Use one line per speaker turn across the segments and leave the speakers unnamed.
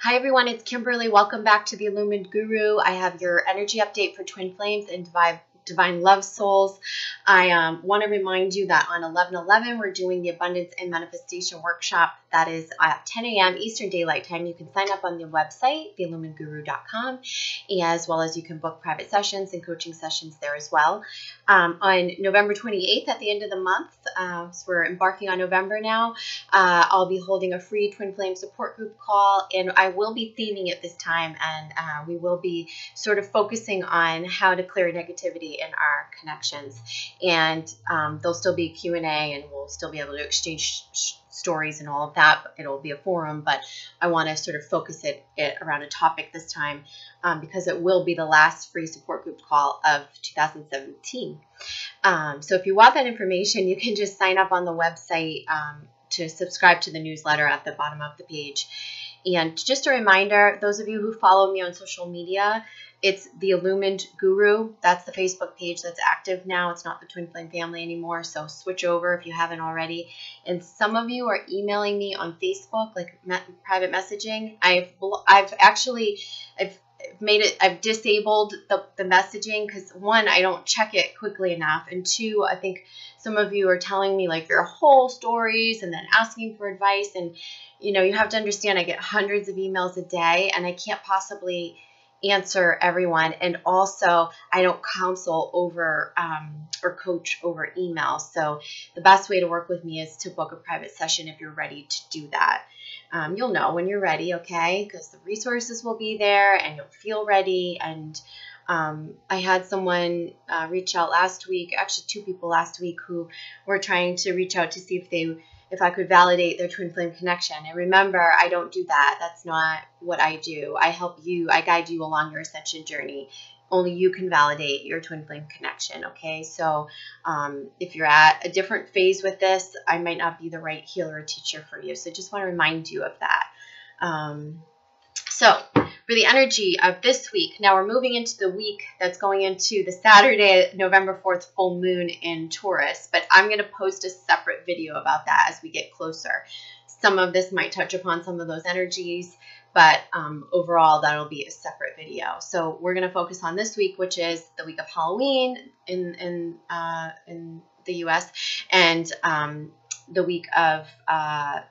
Hi everyone, it's Kimberly. Welcome back to the Illumined Guru. I have your energy update for Twin Flames and Divine Love Souls. I want to remind you that on 11/11 we're doing the Abundance and Manifestation Workshop. That is at 10 a.m. Eastern Daylight Time. You can sign up on the website, theilluminedguru.com, as well as you can book private sessions and coaching sessions there as well. On November 28th, at the end of the month, so we're embarking on November now, I'll be holding a free Twin Flame support group call, and I will be theming it this time, and we will be sort of focusing on how to clear negativity in our connections. And there'll still be Q&A, and we'll still be able to exchange stories and all of that. It'll be a forum, but I want to sort of focus it around a topic this time because it will be the last free support group call of 2017. So if you want that information, you can just sign up on the website to subscribe to the newsletter at the bottom of the page. And just a reminder, those of you who follow me on social media, it's the Illumined Guru. That's the Facebook page that's active now. It's not the Twin Flame family anymore, so switch over if you haven't already. And some of you are emailing me on Facebook, like private messaging. I've disabled the messaging because, one, I don't check it quickly enough, and two, I think some of you are telling me like your whole stories and then asking for advice, and you have to understand I get hundreds of emails a day, and I can't possibly answer everyone, and also I don't counsel over or coach over email. So the best way to work with me is to book a private session if you're ready to do that. You'll know when you're ready, okay? Because the resources will be there and you'll feel ready. And I had someone reach out last week, actually 2 people last week, who were trying to reach out to see if I could validate their twin flame connection. And remember, I don't do that. That's not what I do. I help you. I guide you along your ascension journey. Only you can validate your twin flame connection, okay? So if you're at a different phase with this, I might not be the right healer or teacher for you. So just want to remind you of that. So for the energy of this week, now we're moving into the week that's going into the Saturday, November 4th full moon in Taurus, but I'm going to post a separate video about that as we get closer. Some of this might touch upon some of those energies, but overall that'll be a separate video. So we're going to focus on this week, which is the week of Halloween in the US, and the week of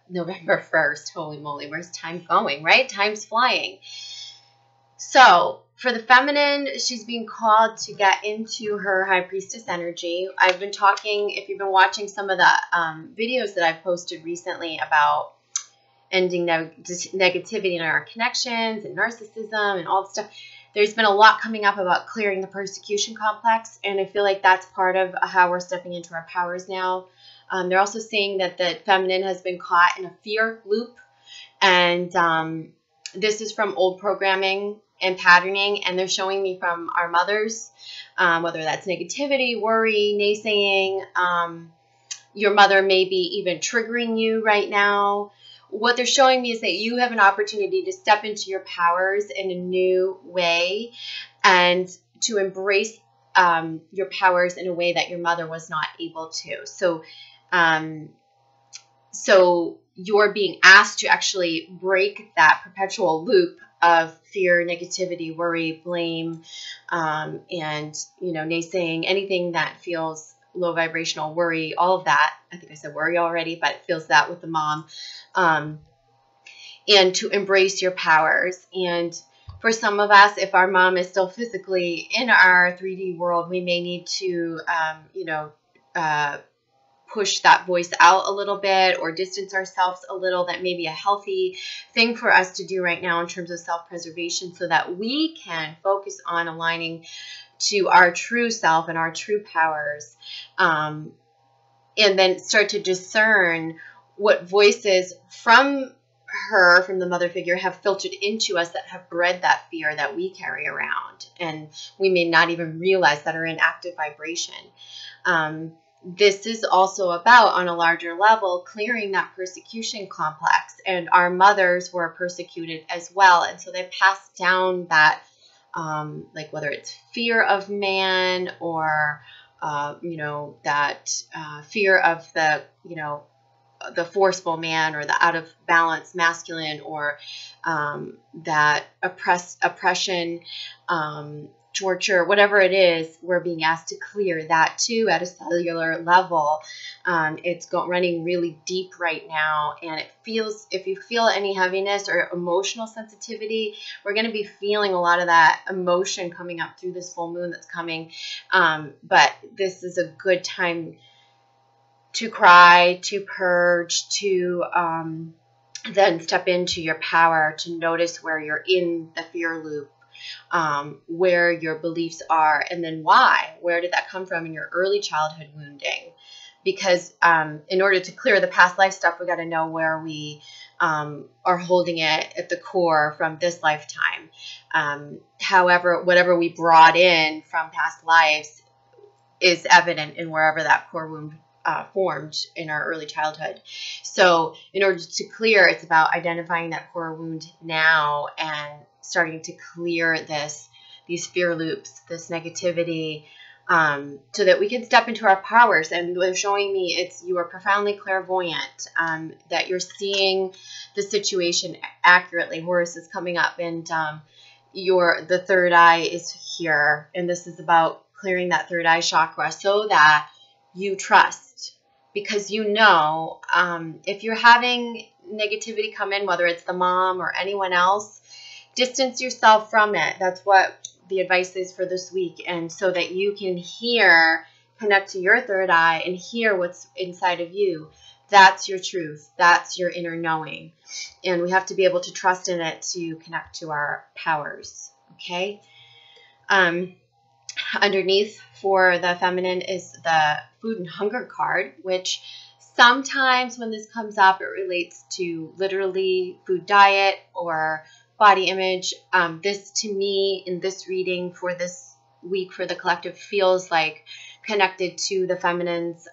November 1st. Holy moly, where's time going, right? Time's flying. So for the feminine, she's being called to get into her high priestess energy. I've been talking, if you've been watching some of the videos that I've posted recently about ending negativity in our connections and narcissism and all the stuff, there's been a lot coming up about clearing the persecution complex, and I feel like that's part of how we're stepping into our powers now. They're also saying that the feminine has been caught in a fear loop, and this is from old programming and patterning, and they're showing me from our mothers, whether that's negativity, worry, naysaying. Your mother may be even triggering you right now. What they're showing me is that you have an opportunity to step into your powers in a new way and to embrace your powers in a way that your mother was not able to. So you're being asked to actually break that perpetual loop of fear, negativity, worry, blame, and naysaying, anything that feels low vibrational, worry, all of that. I think I said worry already, but it feels that with the mom. And to embrace your powers. And for some of us, if our mom is still physically in our 3D world, we may need to, push that voice out a little bit or distance ourselves a little. That may be a healthy thing for us to do right now in terms of self-preservation, so that we can focus on aligning to our true self and our true powers, and then start to discern what voices from the mother figure have filtered into us that have bred that fear that we carry around, and we may not even realize that are in active vibration. This is also about, on a larger level, clearing that persecution complex. And our mothers were persecuted as well, and so they passed down that, like whether it's fear of man or that fear of the the forceful man, or the out of balance masculine, or that oppression, torture, whatever it is, we're being asked to clear that too at a cellular level. It's running really deep right now, and it feels, if you feel any heaviness or emotional sensitivity, we're going to be feeling a lot of that emotion coming up through this full moon that's coming. But this is a good time to cry, to purge, to then step into your power, to notice where you're in the fear loop, where your beliefs are, and then why. Where did that come from in your early childhood wounding? Because in order to clear the past life stuff, we got to know where we are holding it at the core from this lifetime. However, whatever we brought in from past lives is evident in wherever that core wound formed in our early childhood. So in order to clear, it's about identifying that core wound now and starting to clear these fear loops, this negativity, so that we can step into our powers. And they're showing me you are profoundly clairvoyant, that you're seeing the situation accurately. Horus is coming up, and the third eye is here, and this is about clearing that third eye chakra so that you trust, because if you're having negativity come in, whether it's the mom or anyone else, distance yourself from it. That's what the advice is for this week. And so that you can connect to your third eye and hear what's inside of you. That's your truth. That's your inner knowing. And we have to be able to trust in it to connect to our powers. Okay. Underneath for the feminine is the food and hunger card, which sometimes when this comes up, it relates to literally food diet or body image. This, to me, in this reading for this week for the collective, feels like connected to the feminine's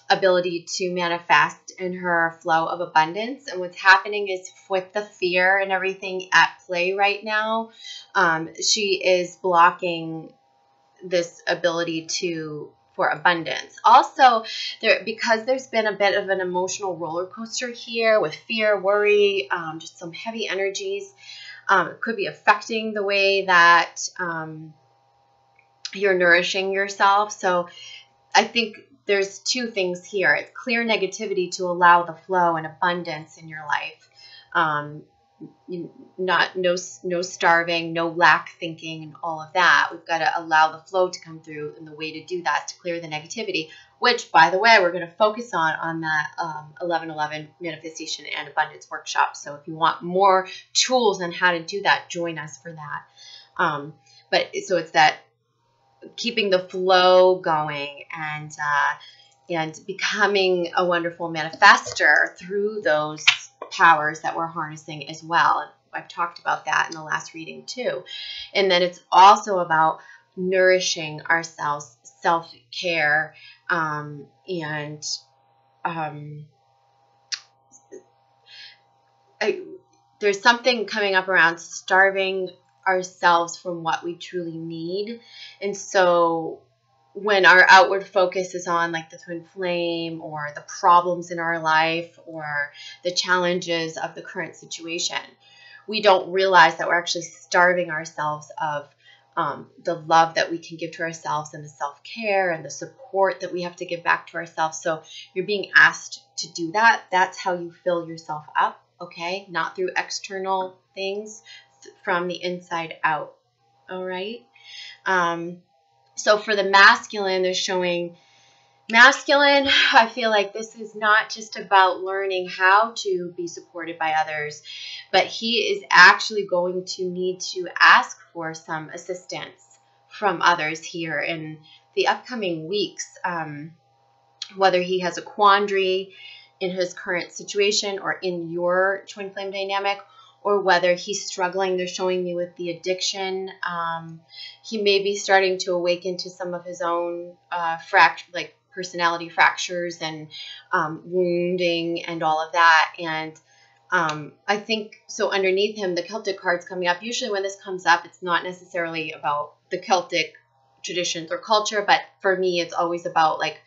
ability to manifest in her flow of abundance. And what's happening is, with the fear and everything at play right now, she is blocking this ability for abundance. Also, because there's been a bit of an emotional roller coaster here with fear, worry, just some heavy energies. It could be affecting the way that you're nourishing yourself. So I think there's two things here. It's clear negativity to allow the flow and abundance in your life. No starving, no lack thinking, and all of that. We've got to allow the flow to come through, and the way to do that is to clear the negativity, which, by the way, we're going to focus on that 11/11 manifestation and abundance workshop. So if you want more tools on how to do that, join us for that. So it's that keeping the flow going and becoming a wonderful manifester through those powers that we're harnessing as well. I've talked about that in the last reading too. And then it's also about nourishing ourselves, self-care, there's something coming up around starving ourselves from what we truly need. And so when our outward focus is on like the twin flame or the problems in our life or the challenges of the current situation, we don't realize that we're actually starving ourselves of the love that we can give to ourselves and the self-care and the support that we have to give back to ourselves. So you're being asked to do that. That's how you fill yourself up, okay? Not through external things, from the inside out, all right? So for the masculine, they're showing masculine. I feel like this is not just about learning how to be supported by others, but he is actually going to need to ask for some assistance from others here in the upcoming weeks, whether he has a quandary in his current situation or in your twin flame dynamic, or whether he's struggling. They're showing me with the addiction. He may be starting to awaken to some of his own personality fractures and wounding and all of that. And I think, so underneath him, the Celtic card's coming up. Usually when this comes up, it's not necessarily about the Celtic traditions or culture, but for me, it's always about like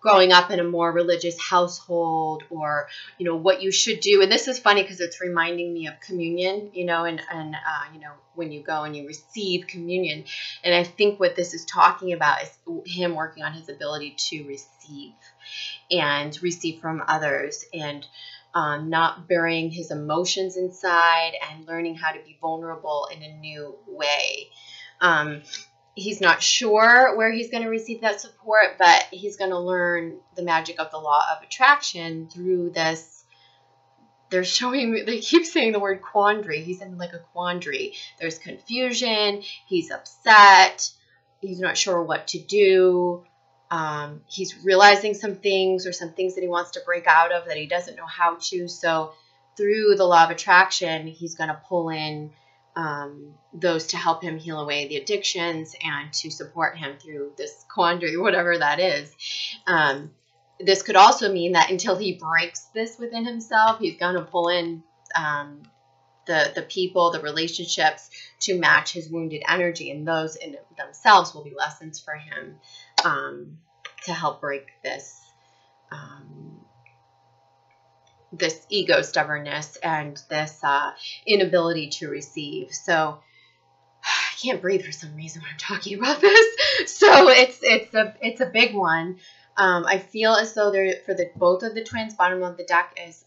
growing up in a more religious household, or, you know, what you should do. And this is funny because it's reminding me of communion, you know, and you know, when you go and you receive communion. And I think what this is talking about is him working on his ability to receive from others, and not burying his emotions inside, and learning how to be vulnerable in a new way. He's not sure where he's going to receive that support, but he's going to learn the magic of the law of attraction through this. They keep saying the word quandary. He's in like a quandary. There's confusion. He's upset. He's not sure what to do. He's realizing some things that he wants to break out of that he doesn't know how to. So through the law of attraction, he's going to pull in those to help him heal away the addictions and to support him through this quandary, whatever that is. This could also mean that until he breaks this within himself, he's going to pull in the people, the relationships to match his wounded energy, and those in themselves will be lessons for him to help break this this ego stubbornness and this inability to receive. So I can't breathe for some reason when I'm talking about this. So it's a big one. I feel as though both of the twins, bottom of the deck is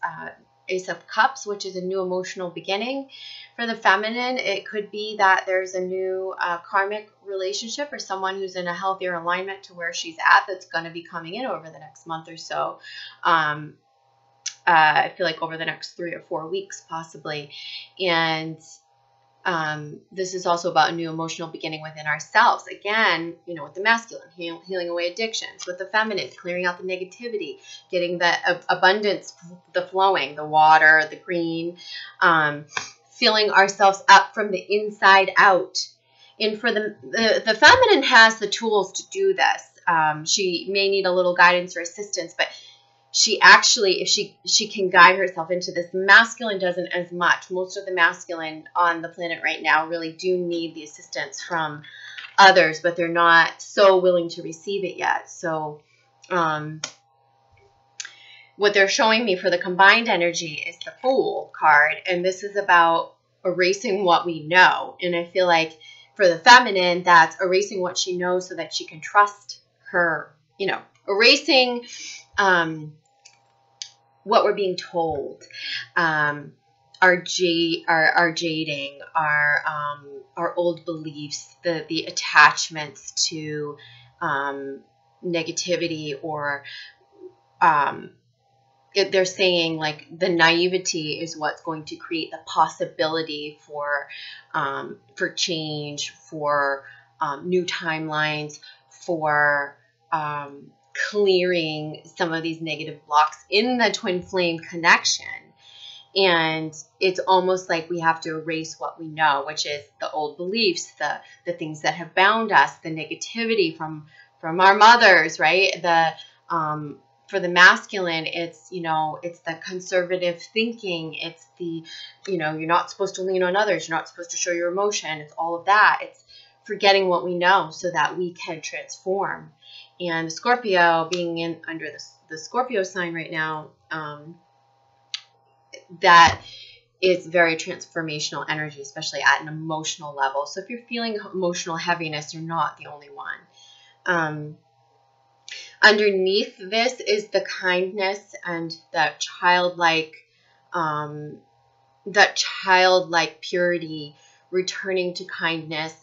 Ace of Cups, which is a new emotional beginning. For the feminine, it could be that there's a new karmic relationship, or someone who's in a healthier alignment to where she's at, that's going to be coming in over the next month or so. I feel like over the next 3 or 4 weeks, possibly. And this is also about a new emotional beginning within ourselves. Again, you know, with the masculine, healing away addictions. With the feminine, clearing out the negativity, getting the abundance, the flowing, the water, the green, filling ourselves up from the inside out. And for the feminine has the tools to do this. She may need a little guidance or assistance, but she actually, if she can guide herself into this. Masculine doesn't as much. Most of the masculine on the planet right now really do need the assistance from others, but they're not so willing to receive it yet. So what they're showing me for the combined energy is the Fool card, and this is about erasing what we know. And I feel like for the feminine, that's erasing what she knows so that she can trust her, you know, erasing what we're being told, our jading, our old beliefs, the attachments to negativity, or they're saying like the naivety is what's going to create the possibility for change, for new timelines, for clearing some of these negative blocks in the twin flame connection. And it's almost like we have to erase what we know, which is the old beliefs, the things that have bound us, the negativity from our mothers, right? For the masculine, it's, you know, it's the conservative thinking. It's the, you know, you're not supposed to lean on others. You're not supposed to show your emotion. It's all of that. It's forgetting what we know so that we can transform. And Scorpio, being in under the Scorpio sign right now, that is very transformational energy, especially at an emotional level. So if you're feeling emotional heaviness, you're not the only one. Underneath this is the kindness and that childlike purity, returning to kindness.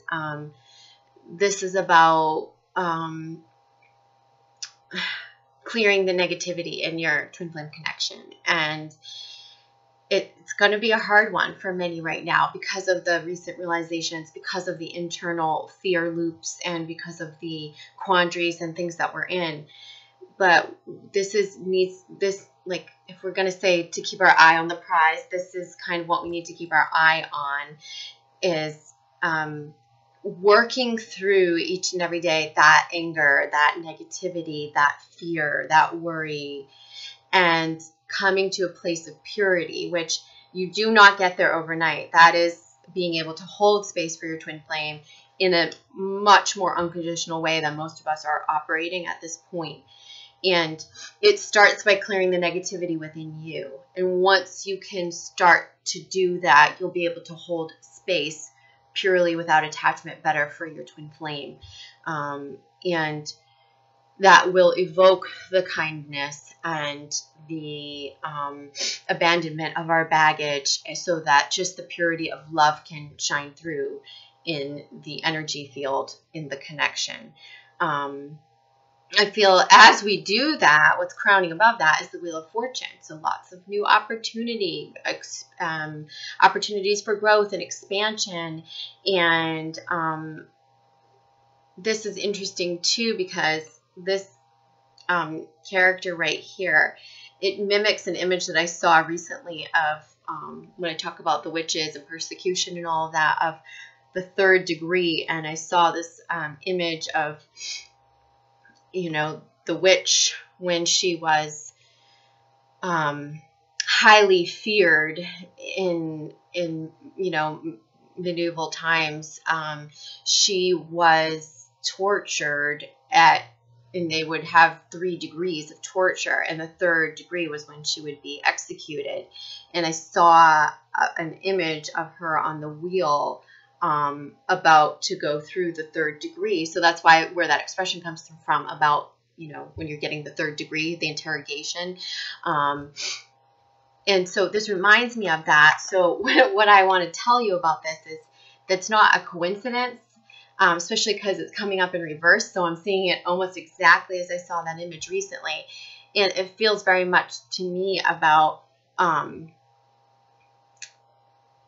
This is about clearing the negativity in your twin flame connection. And it's going to be a hard one for many right now because of the recent realizations, because of the internal fear loops, and because of the quandaries and things that we're in. But this like, if we're going to say to keep our eye on the prize, this is kind of what we need to keep our eye on, is working through each and every day that anger, that negativity, that fear, that worry, and coming to a place of purity, which you do not get there overnight. That is being able to hold space for your twin flame in a much more unconditional way than most of us are operating at this point. And it starts by clearing the negativity within you. And once you can start to do that, you'll be able to hold space purely without attachment better for your twin flame. And that will evoke the kindness and the abandonment of our baggage, so that just the purity of love can shine through in the energy field, in the connection. I feel as we do that, what's crowning above that is the Wheel of Fortune. So lots of new opportunities for growth and expansion. And this is interesting too, because this character right here, it mimics an image that I saw recently of, when I talk about the witches and persecution and all of that, of the 3rd degree. And I saw this image of, the witch when she was highly feared in medieval times. She was tortured and they would have 3 degrees of torture, and the 3rd degree was when she would be executed. And I saw an image of her on the wheel, about to go through the 3rd degree. So that's where that expression comes from, about, when you're getting the 3rd degree, the interrogation. And so this reminds me of that. So what I want to tell you about this is that's not a coincidence, especially because it's coming up in reverse. So I'm seeing it almost exactly as I saw that image recently. And it feels very much to me about,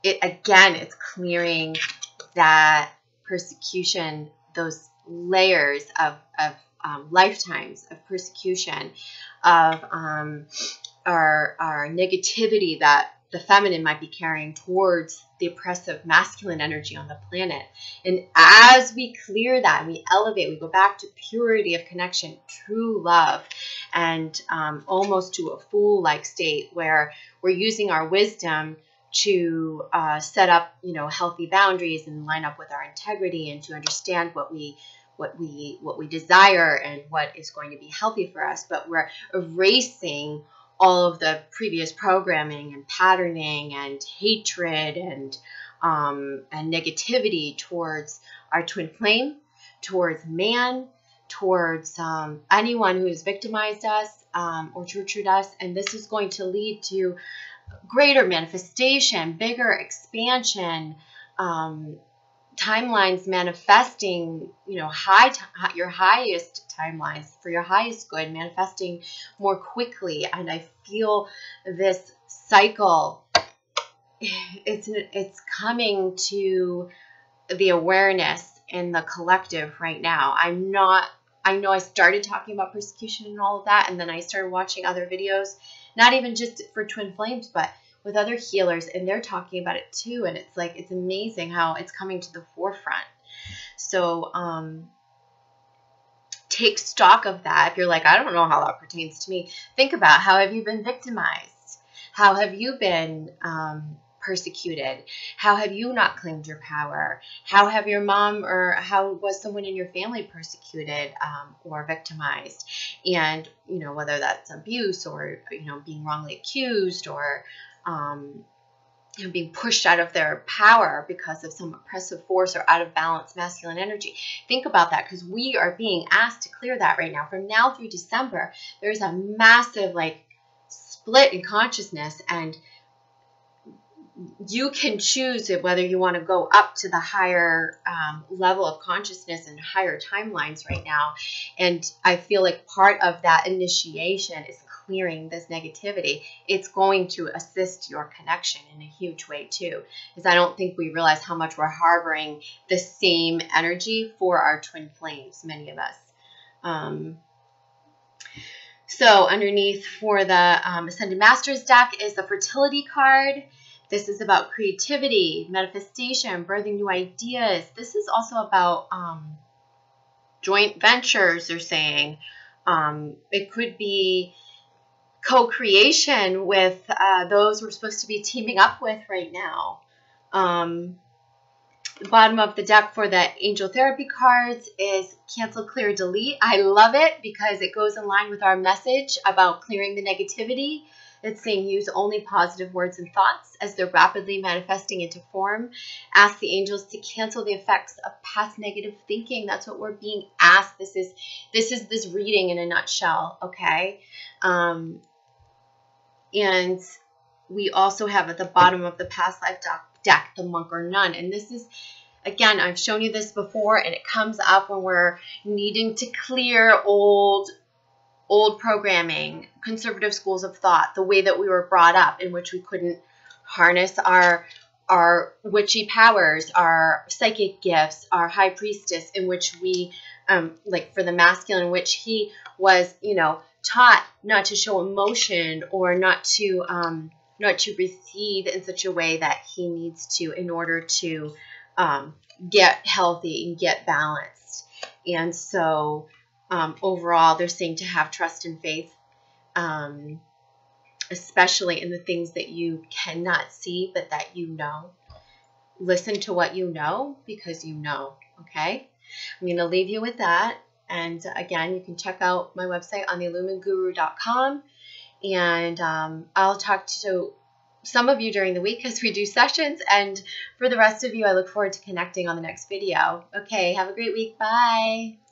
it's clearing that persecution, those layers of lifetimes of persecution, of our negativity that the feminine might be carrying towards the oppressive masculine energy on the planet. And as we clear that, we elevate, we go back to purity of connection, true love, and almost to a Fool-like state where we're using our wisdom to set up, healthy boundaries and line up with our integrity, and to understand what we desire and what is going to be healthy for us. But we're erasing all of the previous programming and patterning and hatred and negativity towards our twin flame, towards man, towards anyone who has victimized us or tortured us. And this is going to lead to greater manifestation, bigger expansion, timelines manifesting, your highest timelines for your highest good, manifesting more quickly. And I feel this cycle, it's coming to the awareness in the collective right now. I know I started talking about persecution and all of that, and then I started watching other videos, not even just for twin flames, but with other healers, and they're talking about it too. And it's amazing how it's coming to the forefront. So take stock of that. If you're like, I don't know how that pertains to me, think about, how have you been victimized? How have you been persecuted? How have you not claimed your power? How have your mom, or how was someone in your family persecuted or victimized? And whether that's abuse, or being wrongly accused, or being pushed out of their power because of some oppressive force or out of balance masculine energy. Think about that, because we are being asked to clear that right now. From now through December, there's a massive split in consciousness, and you can choose whether you want to go up to the higher level of consciousness and higher timelines right now. And I feel like part of that initiation is clearing this negativity. It's going to assist your connection in a huge way too, because I don't think we realize how much we're harboring the same energy for our twin flames, many of us. So underneath for the Ascended Masters deck is the Fertility card. This is about creativity, manifestation, birthing new ideas. This is also about joint ventures, they're saying. It could be co-creation with those we're supposed to be teaming up with right now. The bottom of the deck for the angel therapy cards is cancel, clear, delete. I love it because it goes in line with our message about clearing the negativity. It's saying use only positive words and thoughts as they're rapidly manifesting into form. Ask the angels to cancel the effects of past negative thinking. That's what we're being asked. This is this reading in a nutshell, okay? And we also have at the bottom of the past life deck the monk or nun. And this is, again, I've shown you this before, and it comes up when we're needing to clear old programming, conservative schools of thought, the way that we were brought up, in which we couldn't harness our witchy powers, our psychic gifts, our high priestess, in which we, like for the masculine, which he was, taught not to show emotion or not to receive in such a way that he needs to in order to get healthy and get balanced. And so overall, they're saying to have trust and faith, especially in the things that you cannot see, but that you know. Listen to what you know because you know, okay? I'm going to leave you with that. And again, you can check out my website on theillumineguru.com. And I'll talk to some of you during the week as we do sessions. And for the rest of you, I look forward to connecting on the next video. Okay, have a great week. Bye.